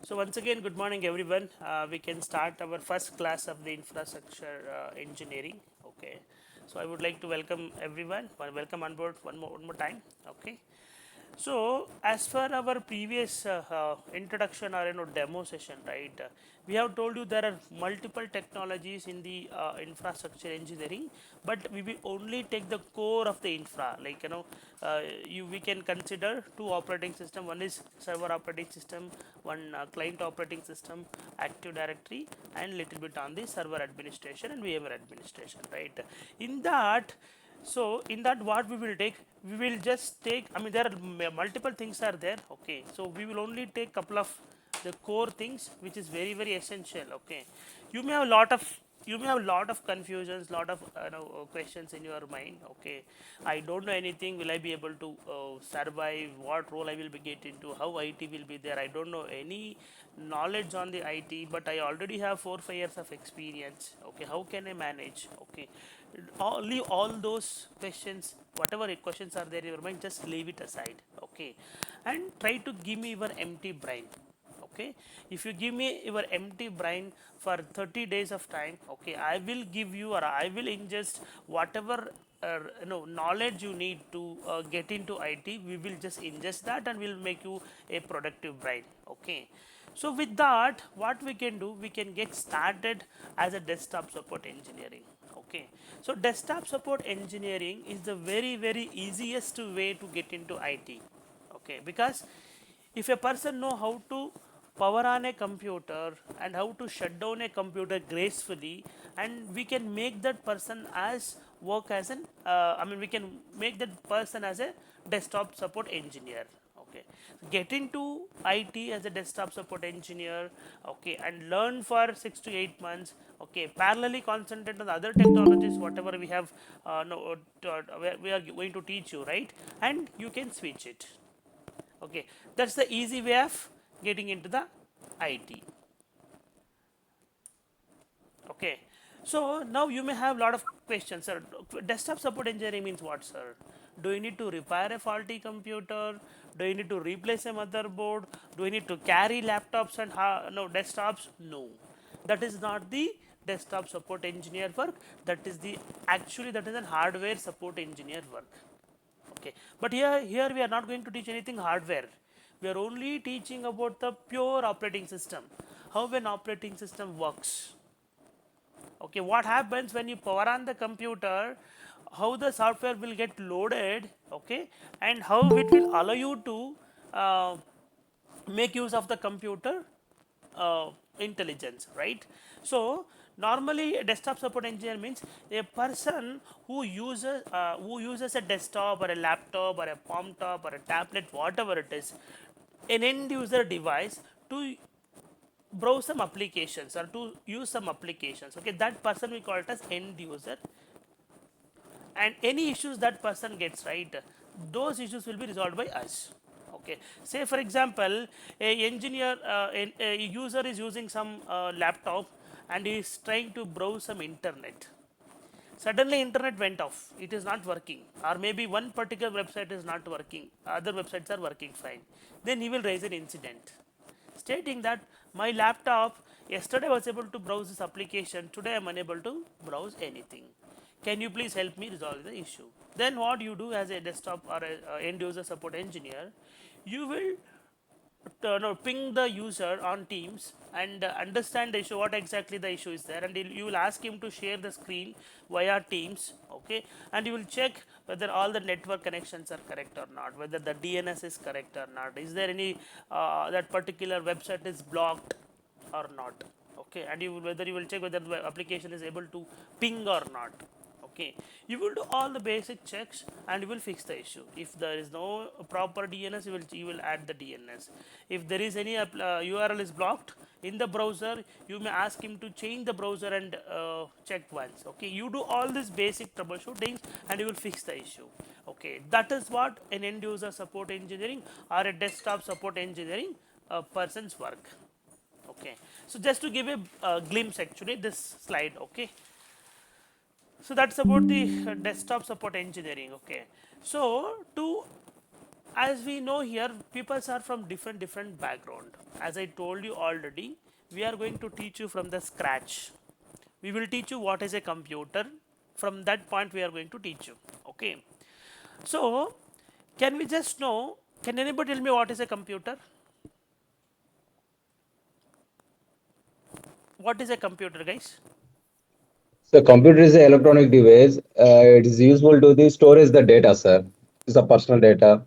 So once again, good morning everyone. We can start our first class of the infrastructure engineering. Okay. So I would like to welcome everyone. Welcome on board one more time. Okay. So as for our previous introduction or demo session, right? We have told you there are multiple technologies in the infrastructure engineering, but we will only take the core of the infra. Like we can consider two operating system. One is server operating system, one client operating system, Active Directory, and little bit on the server administration and VMware administration, right? In that, so in that what we will take, we will just take, I mean there are multiple things are there. Okay, so we will only take couple of the core things which is very essential. Okay, you may have a lot of confusions, lot of questions in your mind. Okay, I don't know anything, will I be able to survive, what role I will be get into, how IT will be there, I don't know any knowledge on the IT, but I already have 4 5 years of experience. Okay, how can I manage? Okay, leave all those questions, whatever questions are there in your mind, just leave it aside. Okay, and try to give me your empty brain. Okay, if you give me your empty brain for 30 days of time, okay, I will give you, or I will ingest whatever knowledge you need to get into IT. We will just ingest that and will make you a productive brain. Okay, so with that, what we can do, we can get started as a desktop support engineering. Okay, so desktop support engineering is the very easiest way to get into IT. Okay, because if a person know how to power on a computer and how to shut down a computer gracefully, and we can make that person as work as an we can make that person as a desktop support engineer. Okay, get into IT as a desktop support engineer. Okay, and learn for 6 to 8 months. Okay, parallelly concentrate on the other technologies whatever we have no, we are going to teach you, right? And you can switch it. Okay, that's the easy way of getting into the IT. Okay, so now you may have a lot of questions, sir. Desktop support engineering means what, sir? Do you need to repair a faulty computer? Do you need to replace a motherboard? Do you need to carry laptops and no desktops? No, that is not the desktop support engineer work. That is the actually that is an hardware support engineer work. Okay, but here we are not going to teach anything hardware. We are only teaching about the pure operating system, how an operating system works. Okay, what happens when you power on the computer, how the software will get loaded. Okay, and how it will allow you to uh, make use of the computer intelligence, right? So normally a desktop support engineer means a person who uses a desktop or a laptop or a palm top or a tablet, whatever it is, an end user device to browse some applications or to use some applications. Okay, that person we call it as end user, and any issues that person gets, right, those issues will be resolved by us. Okay, say for example, a user is using some laptop and is trying to browse some internet. Suddenly internet went off, it is not working, or maybe one particular website is not working, other websites are working fine. Then he will raise an incident stating that my laptop yesterday was able to browse this application, today I am unable to browse anything. Can you please help me resolve the issue? Then what you do as a desktop or a end user support engineer, you will no, ping the user on Teams and understand the issue, what exactly the issue is there, and you will ask him to share the screen via Teams. Okay, and you will check whether all the network connections are correct or not, whether the DNS is correct or not, is there any that particular website is blocked or not. Okay, and whether you will check whether the application is able to ping or not. Okay, you will do all the basic checks and you will fix the issue. If there is no proper DNS, you will add the DNS. If there is any URL is blocked in the browser, you may ask him to change the browser and check once. Okay, you do all these basic troubleshootings and you will fix the issue. Okay, that is what an end user support engineering or a desktop support engineering person's work. Okay, so just to give a glimpse, actually this slide. Okay, so that's about the desktop support engineering. Okay, so to as we know here, people are from different background. As I told you already, we are going to teach you from the scratch. We will teach you what is a computer. From that point we are going to teach you. Okay, so can we just know, can anybody tell me what is a computer? What is a computer, guys? So computer is an electronic device. It is useful to the storage the data, sir. It's a personal data.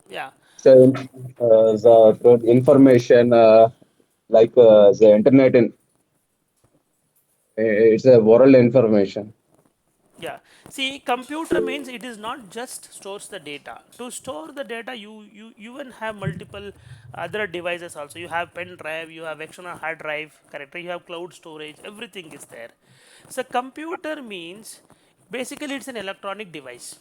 Yeah. So the information the internet in it's a world information. Yeah. See, computer means it is not just stores the data. To store the data, you even have multiple other devices also. You have pen drive, you have external hard drive, correct? You have cloud storage, everything is there. So computer means basically it's an electronic device.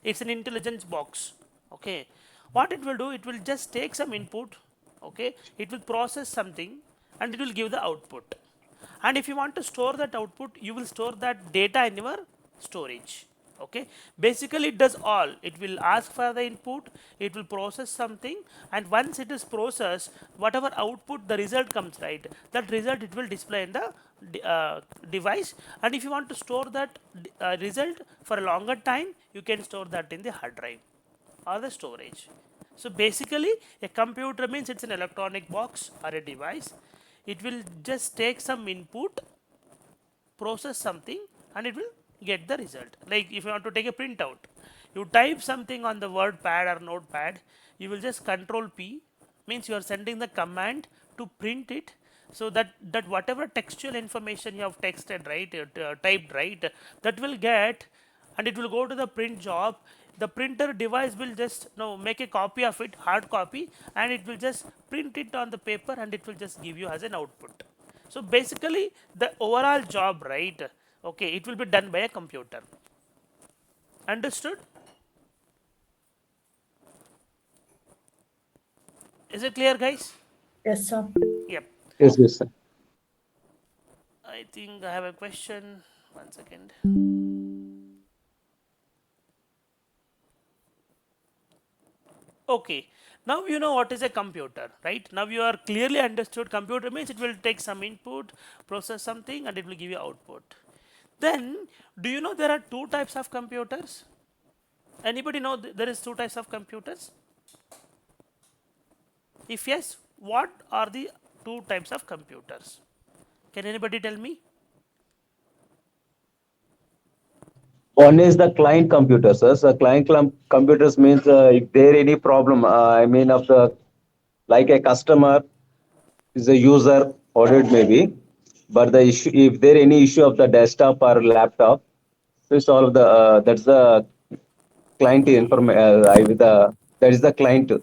It's an intelligence box. Okay. What it will do, it will just take some input, okay, it will process something and it will give the output. And if you want to store that output, you will store that data in your storage. Okay, basically it does all. It will ask for the input, it will process something, and once it is processed, whatever output the result comes, right, that result it will display in the device. And if you want to store that result for a longer time, you can store that in the hard drive or the storage. So basically, a computer means it's an electronic box or a device. It will just take some input, process something, and it will get the result. Like if you want to take a printout, you type something on the word pad or notepad, you will just control P, means you are sending the command to print it, so that whatever textual information you have texted, right, typed, right, that will get, and it will go to the print job. The printer device will just make a copy of it, hard copy, and it will just print it on the paper and it will just give you as an output. So basically the overall job, right, okay, it will be done by a computer. Understood? Is it clear, guys? Yes, sir. Yep. Yes, yes, sir. I think I have a question. One second. Okay, now you know what is a computer, right? Now you are clearly understood. Computer means it will take some input, process something, and it will give you output. Then, do you know there are two types of computers? Anybody know there is two types of computers? If yes, what are the two types of computers? Can anybody tell me? One is the client computers. Sir. So computers means if there any problem, I mean of the like a customer is a user or it may be, but the issue if there any issue of the desktop or laptop, so solve the that's the client information. That is the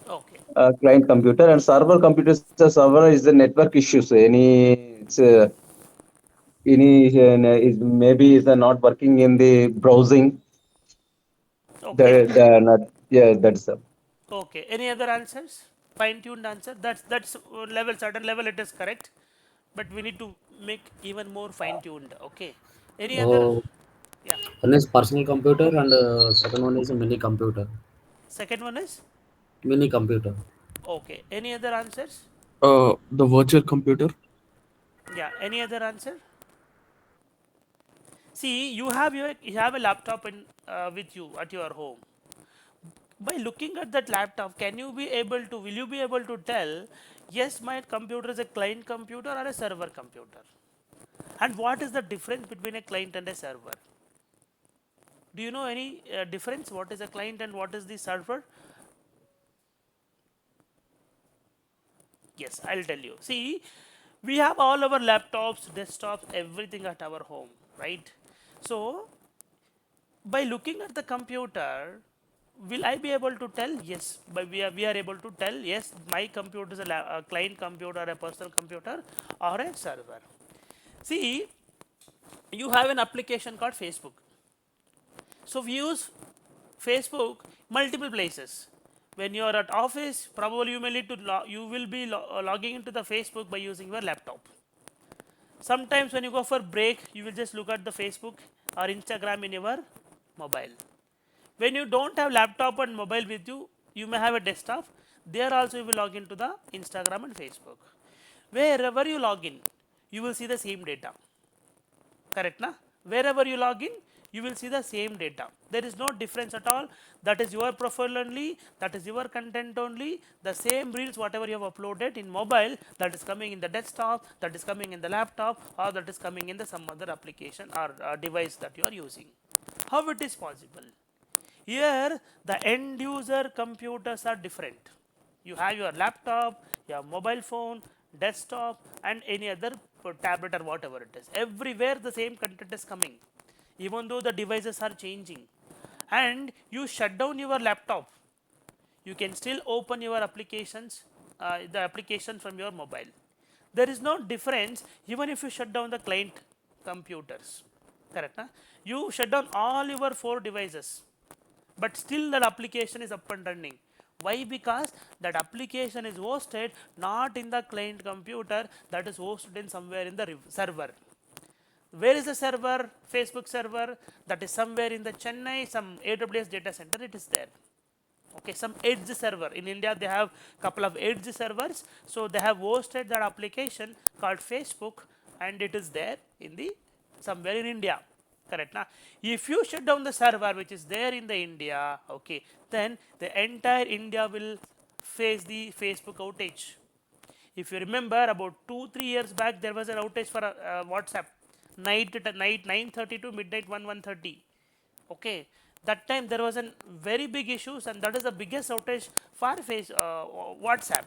Okay, client computer and server computers. The server is the network issues. Any is maybe is not working in the browsing. okay, The not yeah that's okay. Any other answers? Fine-tuned answer. That's level, certain level it is correct, but we need to make even more fine-tuned. Okay. Any other? Oh, Yeah. one is personal computer and second one is a mini computer. Second one is Mini computer. okay. Any other answers? The virtual computer. Yeah. Any other answer? See, you have a laptop in with you at your home. By looking at that laptop, can you be able to? Will you be able to tell? Yes, my computer is a client computer or a server computer. And what is the difference between a client and a server? Do you know any difference? What is a client and what is the server? Yes, I'll tell you. See, we have all our laptops, desktops, everything at our home, right? So, by looking at the computer, will I be able to tell? Yes, but we are able to tell, yes, my computer is a client computer, a personal computer, or a server. See, you have an application called Facebook. So we use Facebook multiple places. When you are at office, probably you may need to you will be logging into the Facebook by using your laptop. Sometimes when you go for break, you will just look at the Facebook or Instagram in your mobile. When you don't have laptop and mobile with you, you may have a desktop. There also you will log into the Instagram and Facebook. Wherever you log in, you will see the same data. Correct na? Wherever you log in, you will see the same data. There is no difference at all. That is your profile only, that is your content only. The same reels whatever you have uploaded in mobile, that is coming in the desktop, that is coming in the laptop, or that is coming in the some other application or device that you are using. How it is possible? Here the end user computers are different. You have your laptop, your mobile phone, desktop, and any other tablet or whatever it is. Everywhere the same content is coming, even though the devices are changing. And you shut down your laptop, you can still open your applications, the application from your mobile. There is no difference even if you shut down the client computers. Correct? Huh? You shut down all your 4 devices, but still that application is up and running. Why? Because that application is hosted not in the client computer, that is hosted in somewhere in the server. Where is the server? Facebook server, that is somewhere in the Chennai, some AWS data center, it is there. Okay, some edge server in India, they have couple of edge servers, so they have hosted that application called Facebook, and it is there in the somewhere in India. Correct now? If you shut down the server which is there in the India, okay, then the entire India will face the Facebook outage. If you remember, about 2-3 years back, there was an outage for WhatsApp, night 9:30 to midnight 1:30. Okay, that time there was a very big issues, and that is the biggest outage for WhatsApp.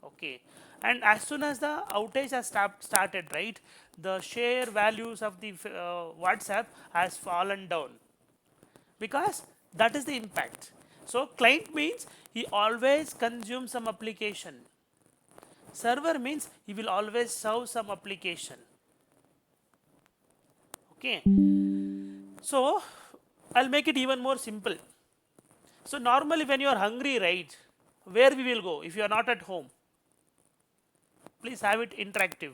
Okay, and as soon as the outage has started, right, the share values of the WhatsApp has fallen down, because that is the impact. So client means he always consumes some application. Server means he will always serve some application. Okay, so I'll make it even more simple. So normally when you are hungry, right, where we will go if you are not at home? Please have it interactive.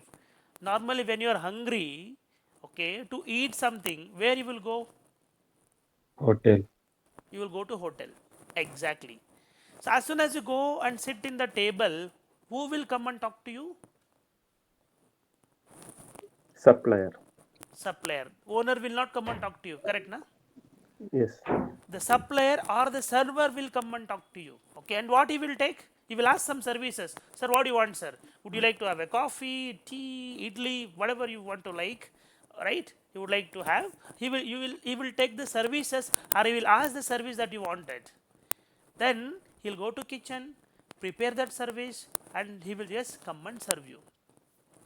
Normally when you are hungry, okay, to eat something, where you will go? Hotel. You will go to hotel. Exactly. So as soon as you go and sit in the table, who will come and talk to you? Supplier. Supplier. Owner will not come and talk to you. Correct, na? Yes. The supplier or the server will come and talk to you. Okay, and what he will take? He will ask some services. Sir, what do you want, sir? Would you like to have a coffee, tea, idli, whatever you want to like, right? You would like to have. He will take the services, or he will ask the service that you wanted. Then he'll go to kitchen, prepare that service, and he will just come and serve you.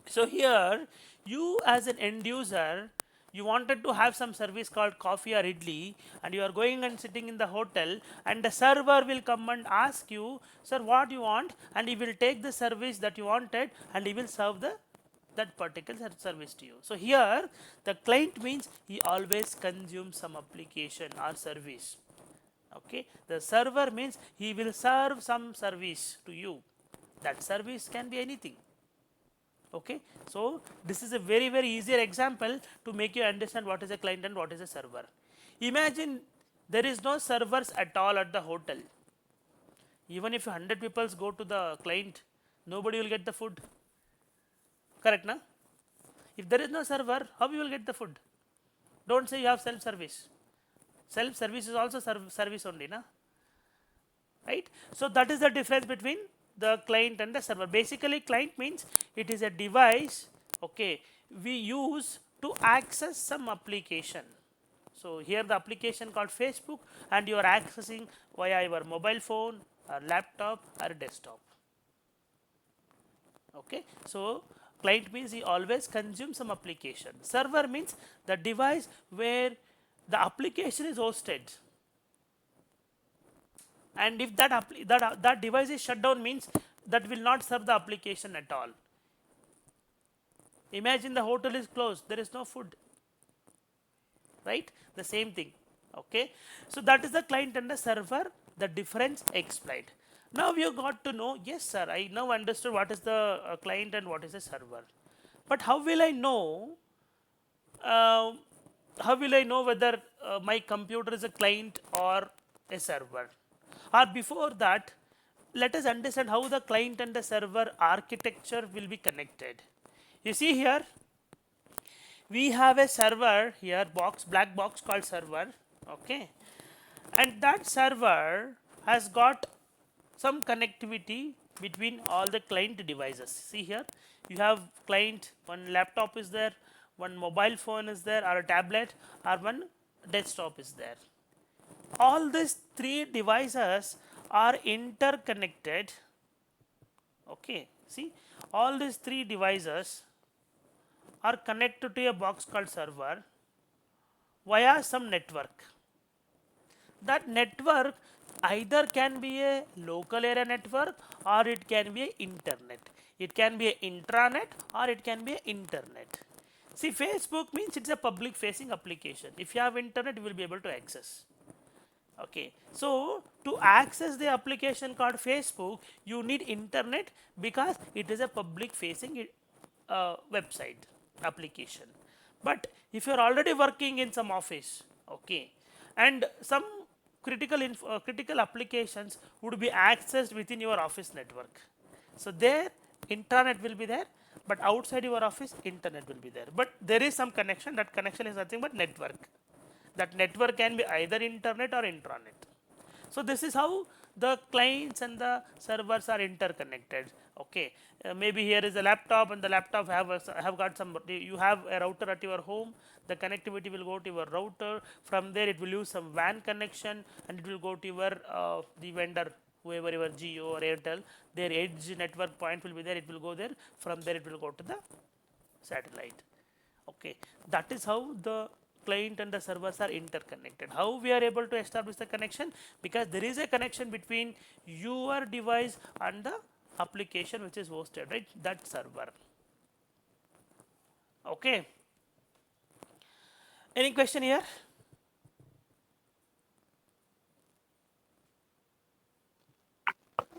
So here, you as an end user, you wanted to have some service called coffee or idli, and you are going and sitting in the hotel, and the server will come and ask you, sir, what you want, and he will take the service that you wanted, and he will serve that particular service to you. So here, the client means he always consumes some application or service. Okay, the server means he will serve some service to you. That service can be anything. Okay, so this is a very easier example to make you understand what is a client and what is a server. Imagine there is no servers at all at the hotel. Even if 100 people go to the client, nobody will get the food. Correct, na? If there is no server, how you will get the food? Don't say you have self-service. Self-service is also service only, na? Right? So that is the difference between the client and the server. Basically, client means it is a device, okay, we use to access some application. So here the application called Facebook, and you are accessing via your mobile phone or laptop or desktop. Okay, so client means he always consumes some application. Server means the device where the application is hosted, and if that device is shut down, means that will not serve the application at all. Imagine the hotel is closed, there is no food, right? The same thing. Okay, so that is the client and the server, the difference explained. Now you got to know, yes sir, I now understood what is the client and what is the server, but how will I know, uh, whether my computer is a client or a server. Or before that, let us understand how the client and the server architecture will be connected. You see here, we have a server here, black box called server, okay, and that server has got some connectivity between all the client devices. See here, you have client, one laptop is there, one mobile phone is there, or a tablet, or one desktop is there. All these three devices are interconnected. Okay, see, all these three devices are connected to a box called server via some network. That network either can be a local area network or it can be a internet. It can be a intranet or it can be a internet. See, Facebook means it's a public facing application. If you have internet, you will be able to access. Okay, so to access the application called Facebook, you need internet because it is a public facing website application. But if you are already working in some office, okay, and some critical applications would be accessed within your office network, so there intranet will be there, but outside your office internet will be there, but there is some connection. That connection is nothing but network. That network can be either internet or intranet. So this is how the clients and the servers are interconnected. Okay, maybe here is a laptop, and the laptop have got some. You have a router at your home. The connectivity will go to your router. From there, it will use some WAN connection, and it will go to your the vendor, whoever your Geo or Airtel. Their edge network point will be there. It will go there. From there, it will go to the satellite. Okay, that is how the client and the servers are interconnected. How we are able to establish the connection? Because there is a connection between your device and the application which is hosted, right? That server. Okay, any question here?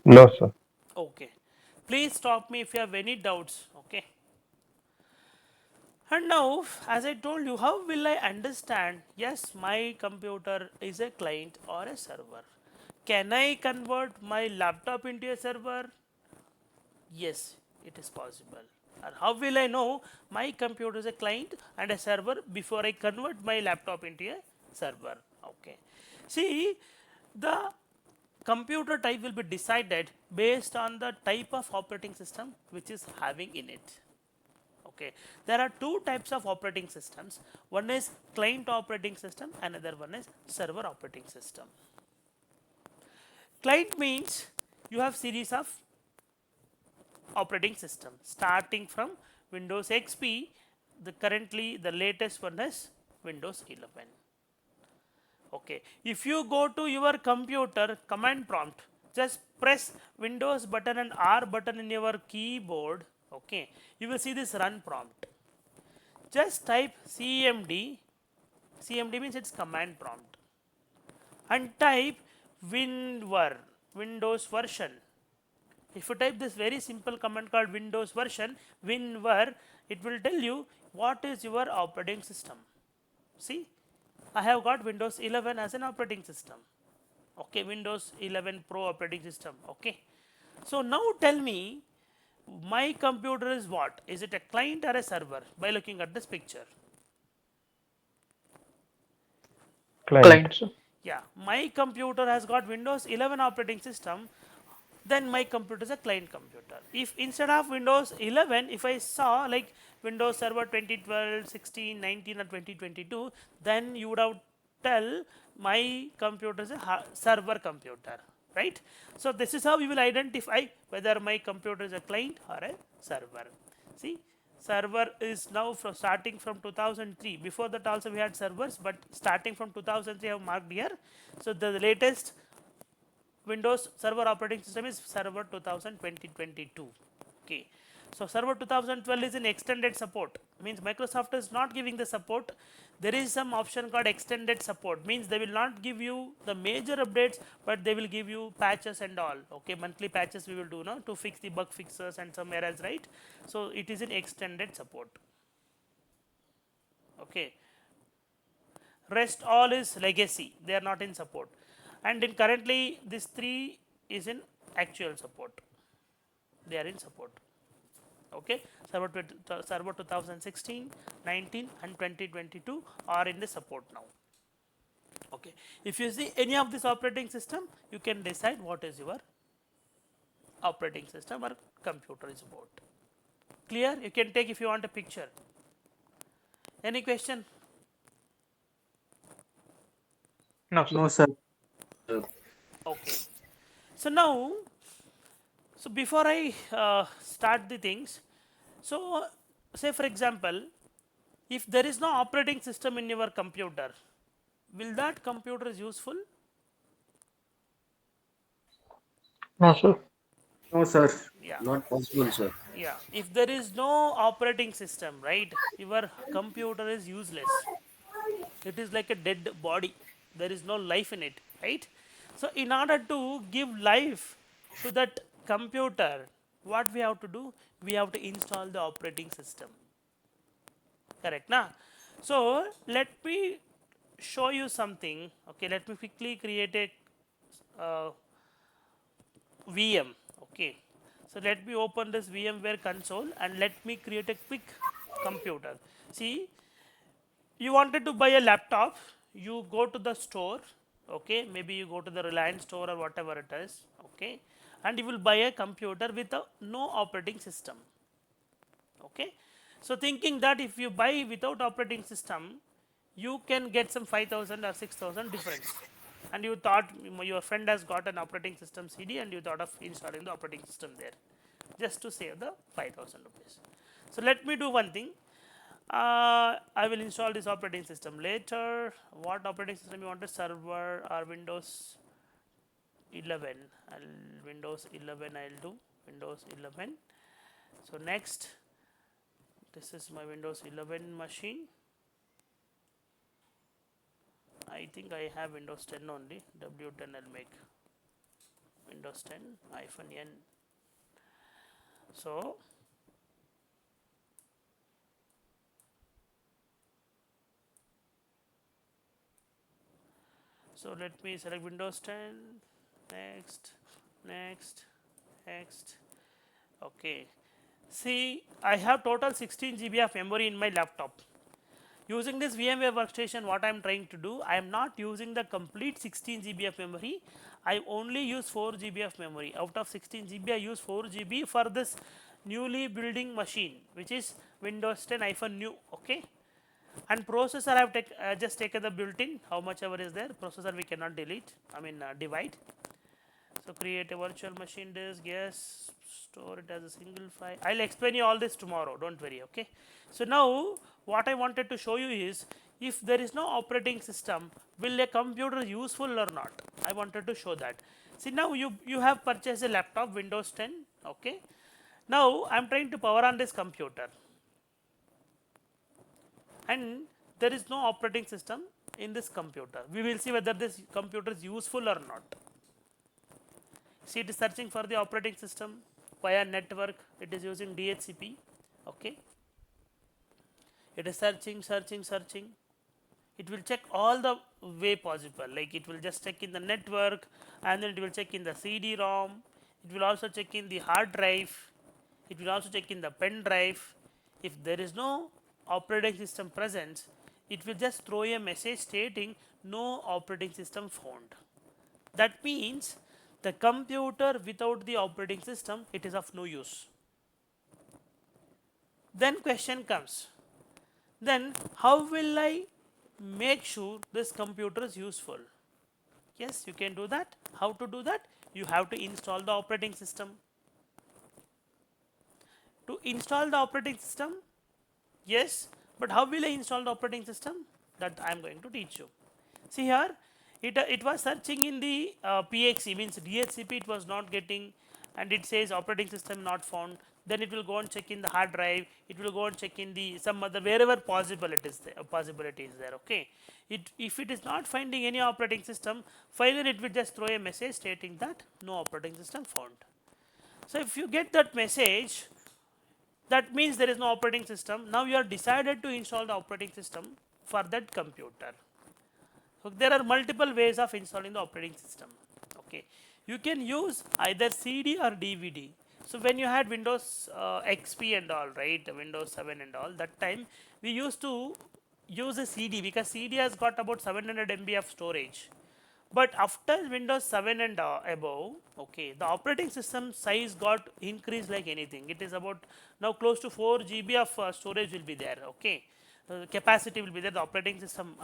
No, sir. Okay, please stop me if you have any doubts. Okay, and now, as I told you, how will I understand, yes, my computer is a client or a server? Can I convert my laptop into a server? Yes, it is possible. And how will I know my computer is a client and a server before I convert my laptop into a server? Okay. See, the computer type will be decided based on the type of operating system which is having in it. Okay, there are two types of operating systems. One is client operating system, another one is server operating system. Client means you have series of operating system starting from Windows XP. Currently the latest one is Windows 11. Okay, if you go to your computer command prompt, just press Windows button and R button in your keyboard. Okay, you will see this run prompt. Just type CMD. CMD means it's command prompt, and type WinVer, Windows version. If you type this very simple command called Windows version, WinVer, it will tell you what is your operating system. See, I have got Windows 11 as an operating system. Okay, Windows 11 Pro operating system. Okay, so now tell me, my computer is what? Is it a client or a server? By looking at this picture. Client. Sir. Yeah, my computer has got Windows 11 operating system, then my computer is a client computer. If instead of Windows 11, if I saw like Windows Server 2012, 16, 19 or 2022, then you would have tell my computer is a server computer, right? So this is how we will identify whether my computer is a client or a server. See, server is now starting from 2003. Before that also we had servers, but starting from 2003 I have marked here. So the latest Windows Server operating system is Server 2022. Okay, so Server 2012 is in extended support. Means Microsoft is not giving the support. There is some option called extended support. Means they will not give you the major updates, but they will give you patches and all. Okay, monthly patches we will do now to fix the bug fixes and some errors, right? So it is in extended support. Okay, rest all is legacy. They are not in support. and in currently this 3 is in actual support, they are in support. Okay, server 2016, 19 and 2022 are in the support now. Okay, if you see any of this operating system, you can decide what is your operating system or computer is about. Clear? You can take if you want a picture. Any question? No, sir. No, sir. Okay. So now, so before I start the things, so say for example, if there is no operating system in your computer, will that computer is useful? No, sir. No, sir. Yeah. Not possible, sir. Yeah. If there is no operating system, right, your computer is useless. It is like a dead body. There is no life in it, right? So in order to give life to that computer, what we have to do? We have to install the operating system. Correct, na? So let me show you something. Okay, let me quickly create a VM. Okay, so let me open this VMware console and let me create a quick computer. See, you wanted to buy a laptop, you go to the store, okay, maybe you go to the Reliance store or whatever it is, okay, and you will buy a computer with a no operating system. Okay, so thinking that if you buy without operating system, you can get some 5,000 or 6,000 difference, and you thought your friend has got an operating system CD and you thought of installing the operating system there just to save the 5,000 rupees. So let me do one thing. I will install this operating system later. What operating system you want? A server or Windows 11? Windows 11 I'll do. Windows 11. So next, this is my Windows 11 machine. I think I have Windows 10 only. W10 I'll make. Windows 10 -N. So let me select Windows 10. Next, next, next. Okay. See, I have total 16 GB of memory in my laptop. Using this VMware workstation, what I am trying to do, I am not using the complete 16 GB of memory. I only use 4 GB of memory. Out of 16 GB, I use 4 GB for this newly building machine, which is Windows 10 new. Okay. And processor I have just taken the built-in, how much ever is there. Processor we cannot delete, divide. So create a virtual machine disk, yes, store it as a single file. I'll explain you all this tomorrow, don't worry, okay. So now what I wanted to show you is, if there is no operating system, will a computer useful or not? I wanted to show that. See, now you have purchased a laptop, Windows 10, okay. Now I'm trying to power on this computer, and there is no operating system in this computer. We will see whether this computer is useful or not. See, it is searching for the operating system via network. It is using DHCP. Okay. It is searching. It will check all the way possible. Like it will just check in the network, and then it will check in the CD-ROM. It will also check in the hard drive. It will also check in the pen drive. If there is no operating system present, it will just throw a message stating no operating system found. That means the computer without the operating system, it is of no use. Then question comes, then how will I make sure this computer is useful? Yes, you can do that. How to do that? You have to install the operating system. To install the operating system, yes, but how will I install the operating system? That I am going to teach you. See here, it was searching in the PXE, means DHCP it was not getting, and it says operating system not found. Then it will go and check in the hard drive. It will go and check in the some other, wherever possible it is there, possibility is there. Okay, if it is not finding any operating system, finally it will just throw a message stating that no operating system found. So if you get that message, that means there is no operating system. Now you are decided to install the operating system for that computer. So there are multiple ways of installing the operating system. Okay, you can use either CD or DVD. So when you had Windows XP and all, right, Windows 7 and all, that time we used to use a CD because CD has got about 700 MB of storage. But after Windows 7 and above, okay, the operating system size got increased like anything. It is about now close to 4 GB of storage will be there. Okay, capacity will be there. The operating system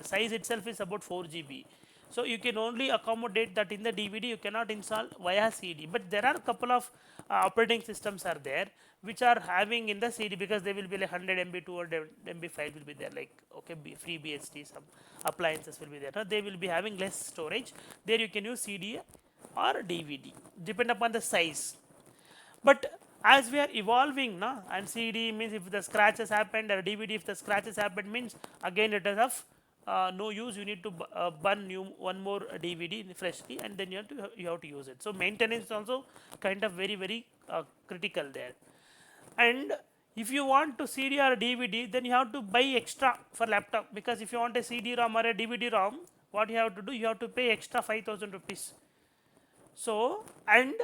size itself is about 4 GB. So you can only accommodate that in the DVD. You cannot install via CD. But there are a couple of operating systems are there which are having in the CD because they will be like 100 MB, 200 MB file will be there, like okay, free BSD, some appliances will be there. They will be having less storage. There you can use CD or DVD, depend upon the size. But as we are evolving, na, and CD means if the scratches happened, or DVD if the scratches happened means again it is of no use. You need to burn new one more DVD freshly, and then you have to use it. So maintenance is also kind of very critical there. And if you want to CD or DVD, then you have to buy extra for laptop, because if you want a CD-ROM or a DVD-ROM, what you have to do, you have to pay extra 5,000 rupees. So, and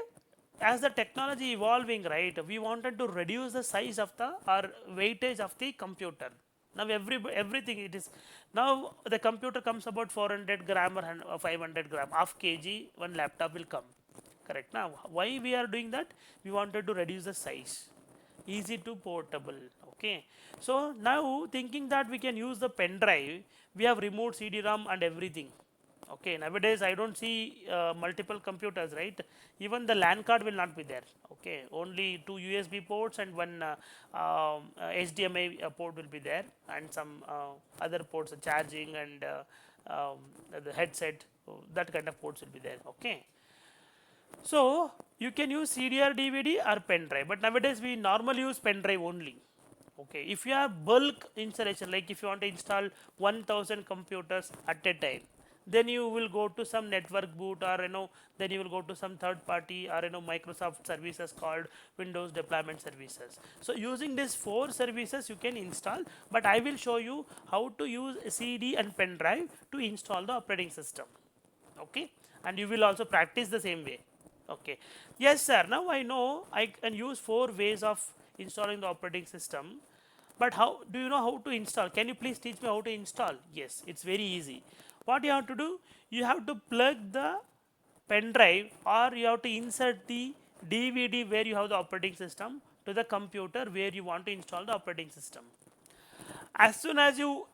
as the technology evolving, right, we wanted to reduce the size of the or weightage of the computer. Now everything it is, now the computer comes about 400 gram or 500 gram, half kg one laptop will come. Correct. Now why we are doing that? We wanted to reduce the size, easy to portable. Okay, so now thinking that we can use the pen drive, we have removed CD-ROM and everything. Okay, nowadays I don't see multiple computers, right? Even the LAN card will not be there. Okay, only two USB ports and one HDMI port will be there, and some other ports, charging and the headset, that kind of ports will be there. Okay, so you can use CD or DVD or pen drive, but nowadays we normally use pen drive only. Okay, if you have bulk installation, like if you want to install 1000 computers at a time, then you will go to some network boot, or then you will go to some third party, or Microsoft services called Windows deployment services. So using these 4 services you can install, but I will show you how to use CD and pen drive to install the operating system. Okay, and you will also practice the same way. Okay, yes sir, now I know I can use 4 ways of installing the operating system, but how do you know how to install? Can you please teach me how to install? Yes, it's very easy. What you have to do, you have to plug the pen drive, or you have to insert the DVD where you have the operating system to the computer where you want to install the operating system. As soon as you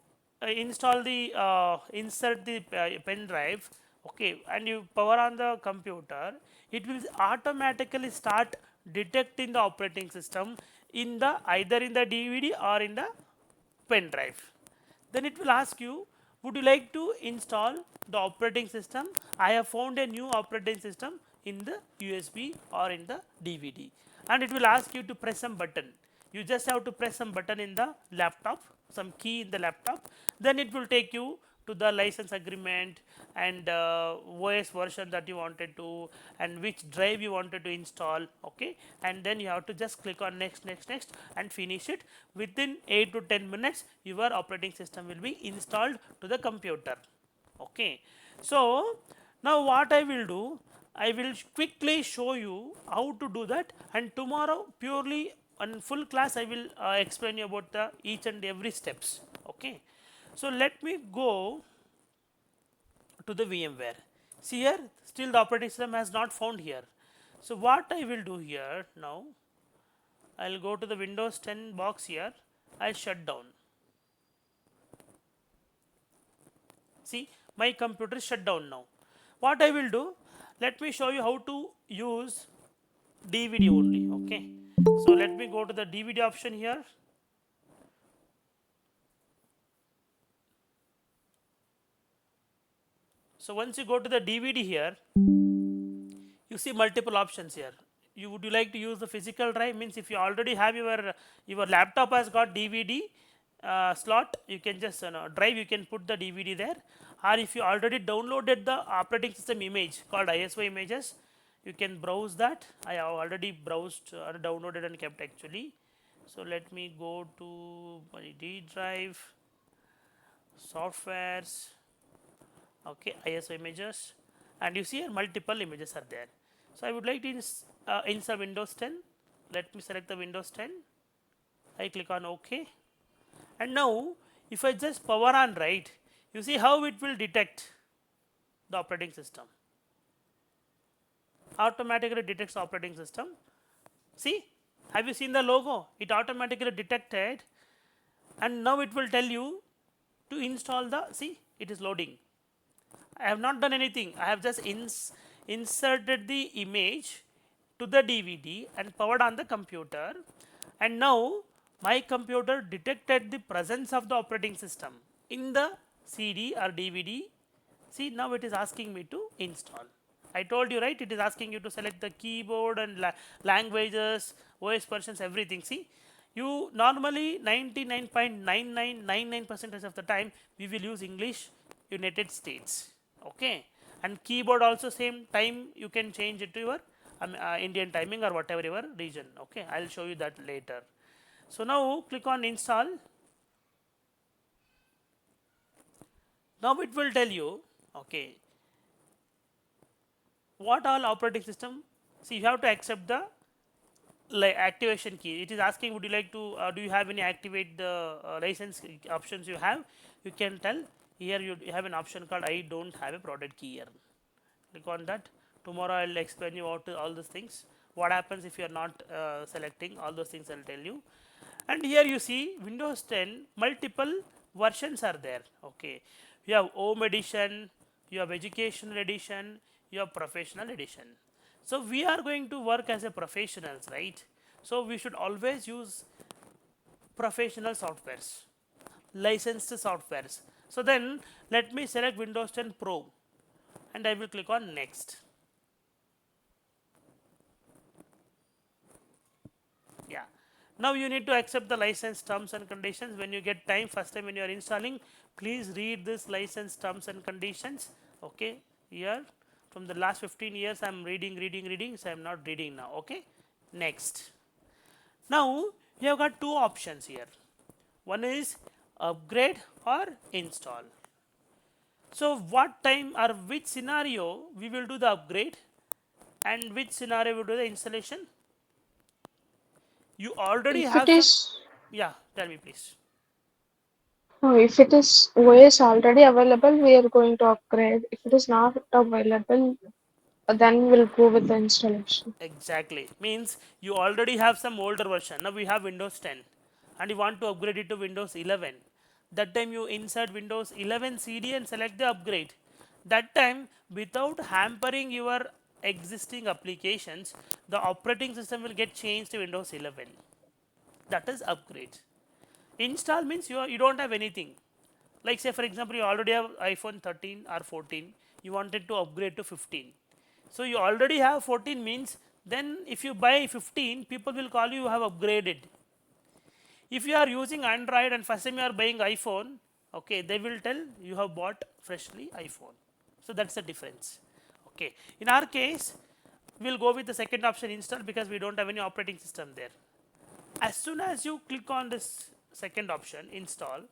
install the insert the pen drive, okay, and you power on the computer, it will automatically start detecting the operating system in the either in the DVD or in the pen drive. Then it will ask you, would you like to install the operating system? I have found a new operating system in the USB or in the DVD, and it will ask you to press some button. You just have to press some button in the laptop, some key in the laptop, then it will take you to the license agreement and OS version that you wanted to, and which drive you wanted to install. Okay, and then you have to just click on next and finish it. Within 8 to 10 minutes your operating system will be installed to the computer. Okay, so now what I will do, I will quickly show you how to do that, and tomorrow purely on full class I will explain you about the each and every steps. Okay, so let me go to the VMware. See here, still the operating system has not found here. So what I will do here now, I will go to the Windows 10 box here, I shut down. See, my computer is shut down now. What I will do, let me show you how to use DVD only. Okay, so let me go to the DVD option here. So once you go to the DVD here, you see multiple options here. Would you like to use the physical drive? Means if you already have your laptop has got DVD slot, you can just drive, you can put the DVD there. Or if you already downloaded the operating system image called ISO images, you can browse that. I have already browsed or downloaded and kept actually. So let me go to my D drive, softwares, okay, ISO images, and you see here multiple images are there. So I would like to insert Windows 10. Let me select the Windows 10. I click on OK, and now if I just power on, right, you see how it will detect the operating system. Automatically detects operating system. See, have you seen the logo? It automatically detected, and now it will tell you to install the, see, it is loading. I have not done anything. I have just inserted the image to the DVD and powered on the computer, and now my computer detected the presence of the operating system in the CD or DVD. See, now it is asking me to install. I told you, right, it is asking you to select the keyboard and languages, OS versions, everything. See, you normally 99.9999% of the time we will use English, United States, okay, and keyboard also same time you can change it to your Indian timing or whatever your region, okay. I will show you that later. So now click on install. Now it will tell you, okay, what all operating system. See, you have to accept the activation key. It is asking, would you like to do you have any activate the license options you have. You can tell here you have an option called I don't have a product key here. Click on that. Tomorrow I will explain you what all these things. What happens if you are not selecting all those things, I will tell you. And here you see Windows 10 multiple versions are there, okay. You have home edition, you have educational edition, you have professional edition. So we are going to work as a professionals, right? So we should always use professional softwares, licensed softwares. So then let me select Windows 10 Pro and I will click on next. Yeah. Now you need to accept the license terms and conditions. When you get time, first time when you are installing, please read this license terms and conditions. Okay. Here from the last 15 years I am reading, so I am not reading now. Okay. Next. Now you have got two options here. One is upgrade or install. So what time or which scenario we will do the upgrade and which scenario we will do the installation? You already If it have some. is, Yeah, tell me please. if it is OS already available, we are going to upgrade. If it is not available, then we'll go with the installation. Exactly. Means you already have some older version. Now we have Windows 10 and you want to upgrade it to Windows 11. That time you insert Windows 11 CD and select the upgrade. That time, without hampering your existing applications, the operating system will get changed to Windows 11. That is upgrade. Install means you don't have anything. Like say for example, you already have iPhone 13 or 14, you wanted to upgrade to 15. So you already have 14 means then if you buy 15, people will call you have upgraded. If you are using Android and first time you are buying iPhone, okay, they will tell you have bought freshly iPhone. So that's the difference. Okay. In our case, we'll go with the second option, install, because we don't have any operating system there. As soon as you click on this second option, install,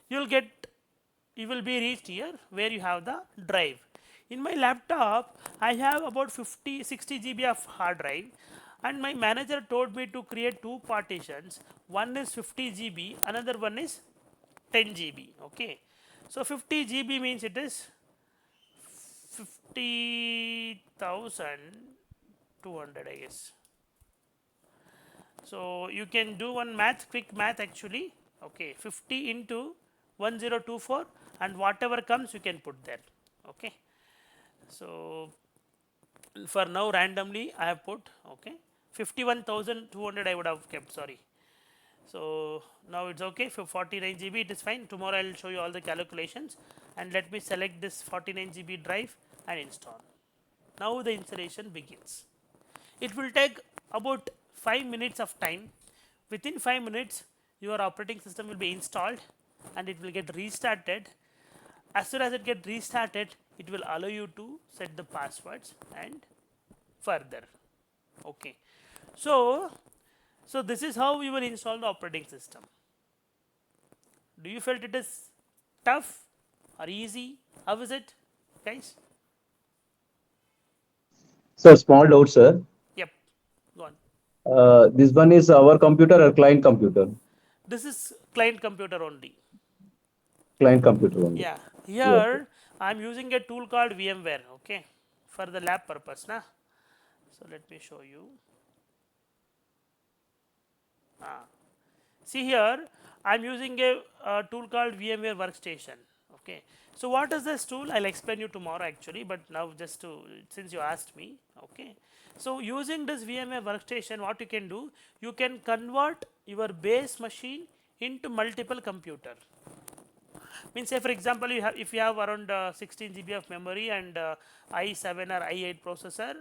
you will be reached here where you have the drive. In my laptop I have about 50-60 GB of hard drive, and my manager told me to create two partitions. One is 50 GB, another one is 10 GB. Okay, so 50 GB means it is 50,200, I guess. So you can do one math, quick math actually. Okay, 50 into 1024, and whatever comes you can put there. Okay, so for now randomly I have put, okay, 51,200 I would have kept, sorry. So now it's okay for 49 GB, it is fine. Tomorrow I will show you all the calculations, and let me select this 49 GB drive and install. Now the installation begins. It will take about 5 minutes of time. Within 5 minutes, your operating system will be installed and it will get restarted. As soon as it gets restarted, it will allow you to set the passwords and further. Okay. So, this is how you will install the operating system. Do you felt it is tough or easy? How is it? guys? So small doubt, sir. Yep, go on. This one is our computer or client computer? This is client computer only. Client computer only. Yeah, Yes. here I am using a tool called VMware, okay, for the lab purpose. Na? So let me show you. Ah. See here, I am using a tool called VMware Workstation. Okay. So what is this tool? I'll explain you tomorrow actually, but now just to since you asked me. Okay. So using this VMware Workstation, what you can do, you can convert your base machine into multiple computer. Means say for example, you have if you have around 16 GB of memory and i7 or i8 processor,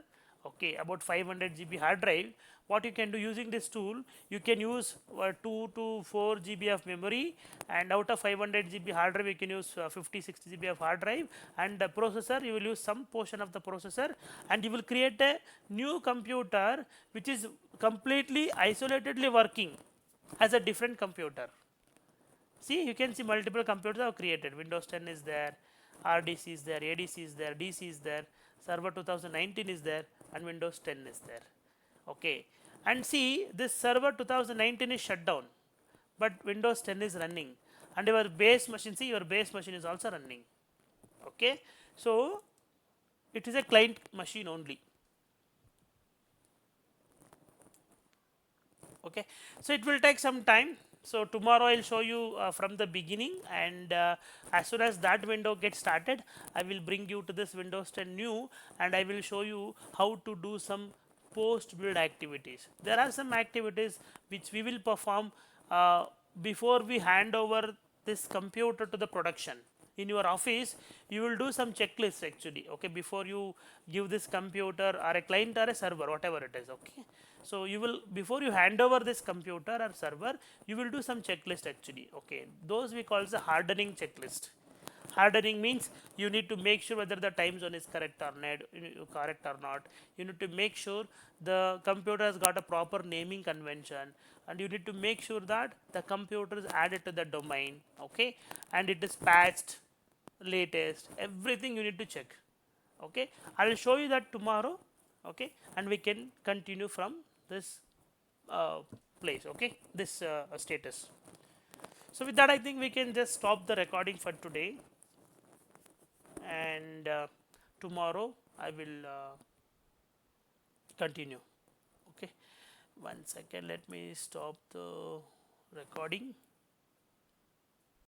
okay, about 500 GB hard drive, what you can do using this tool, you can use 2 to 4 GB of memory, and out of 500 GB hard drive you can use 50 60 GB of hard drive, and the processor you will use some portion of the processor, and you will create a new computer which is completely isolatedly working as a different computer. See, you can see multiple computers are created. Windows 10 is there, RDC is there, ADC is there, DC is there, Server 2019 is there, and Windows 10 is there. Okay, and see, this Server 2019 is shut down, but Windows 10 is running, and your base machine, see, your base machine is also running. Okay, so it is a client machine only. Okay, so it will take some time. So tomorrow I'll show you from the beginning, and as soon as that window gets started, I will bring you to this Windows 10 new, and I will show you how to do some post build activities. There are some activities which we will perform before we hand over this computer to the production. In your office, you will do some checklist actually, okay, before you give this computer or a client or a server, whatever it is. Okay, so you will, before you hand over this computer or server, you will do some checklist actually. Okay, those we call the hardening checklist. Hardening means you need to make sure whether the time zone is correct or not. You need to make sure the computer has got a proper naming convention, and you need to make sure that the computer is added to the domain. Okay, and it is patched, latest, everything you need to check. Okay, I will show you that tomorrow. Okay, and we can continue from this uh, place. Okay, this status. So with that, I think we can just stop the recording for today, and tomorrow I will continue. Okay, one second, let me stop the recording.